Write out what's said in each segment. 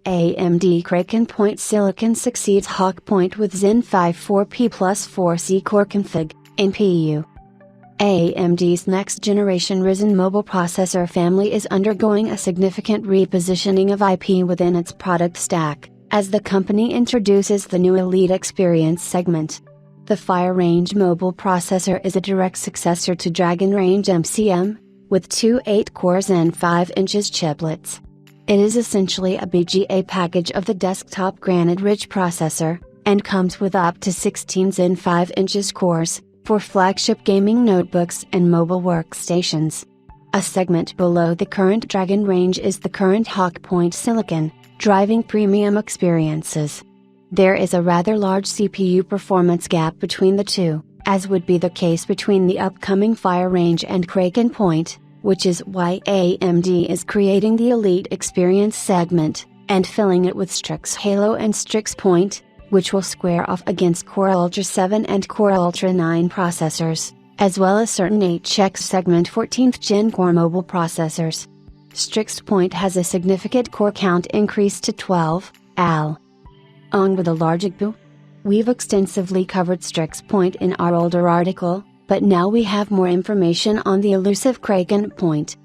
AMD Kraken Point Silicon succeeds Hawk Point with Zen 5 4P+4C core config, NPU. AMD's next-generation Ryzen mobile processor family is undergoing a significant repositioning of IP within its product stack, as the company introduces the new Elite Experience segment. The Fire Range mobile processor is a direct successor to Dragon Range MCM, with two 8-core and 5-inch chiplets. It is essentially a BGA package of the desktop Granite Ridge processor, and comes with up to 16 Zen 5-inch cores, for flagship gaming notebooks and mobile workstations. A segment below the current Dragon Range is the current Hawk Point Silicon, driving premium experiences. There is a rather large CPU performance gap between the two, as would be the case between the upcoming Fire Range and Kraken Point, which is why AMD is creating the Elite Experience segment, and filling it with Strix Halo and Strix Point, which will square off against Core Ultra 7 and Core Ultra 9 processors, as well as certain HX segment 14th Gen Core mobile processors. Strix Point has a significant core count increase to 12, along with a large IPU. We've extensively covered Strix Point in our older article, but now we have more information on the elusive Kraken Point.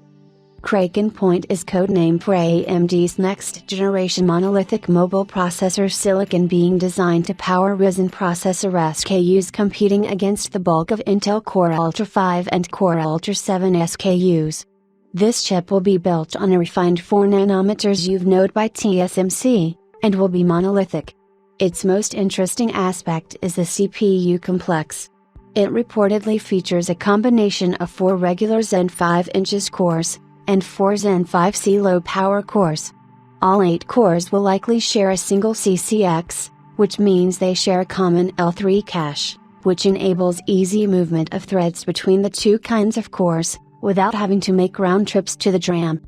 Kraken Point is codename for AMD's next-generation monolithic mobile processor silicon being designed to power Ryzen processor SKUs competing against the bulk of Intel Core Ultra 5 and Core Ultra 7 SKUs. This chip will be built on a refined 4nm UV node by TSMC, and will be monolithic. Its most interesting aspect is the CPU complex. It reportedly features a combination of 4 regular Zen 5-inch cores, and 4 Zen 5C low-power cores. All 8 cores will likely share a single CCX, which means they share a common L3 cache, which enables easy movement of threads between the two kinds of cores, without having to make round trips to the DRAM.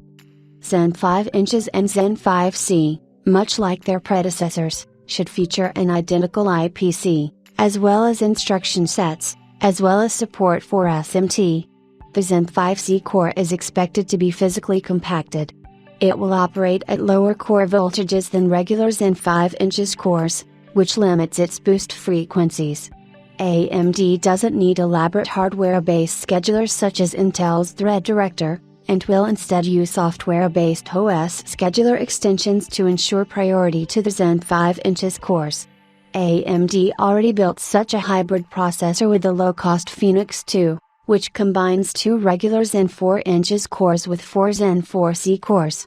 Zen 5-inch and Zen 5C, much like their predecessors, should feature an identical IPC, as well as instruction sets, as well as support for SMT. The Zen 5C core is expected to be physically compacted. It will operate at lower core voltages than regular Zen 5-inch cores, which limits its boost frequencies. AMD doesn't need elaborate hardware-based schedulers such as Intel's Thread Director, and will instead use software-based OS scheduler extensions to ensure priority to the Zen 5-inch cores. AMD already built such a hybrid processor with the low-cost Phoenix 2, which combines 2 regular Zen 4-inch cores with 4 Zen 4C cores.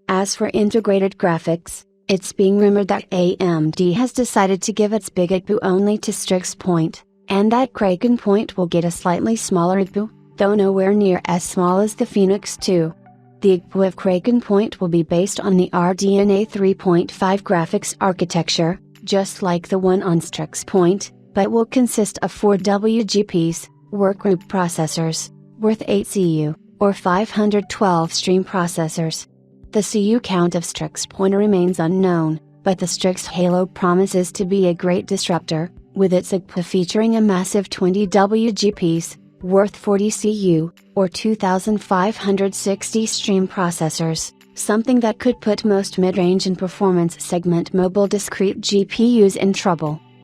As for integrated graphics, it's being rumored that AMD has decided to give its big IPU only to Strix Point, and that Kraken Point will get a slightly smaller IPU, though nowhere near as small as the Phoenix 2. The IPU of Kraken Point will be based on the RDNA 3.5 graphics architecture, just like the one on Strix Point, but will consist of 4 WGPs, workgroup processors, worth 8 CU, or 512 stream processors. The CU count of Strix Point remains unknown, but the Strix Halo promises to be a great disruptor, with its IPU featuring a massive 20 WGPs, worth 40 CU, or 2560 stream processors, something that could put most mid-range and performance segment mobile discrete GPUs in trouble.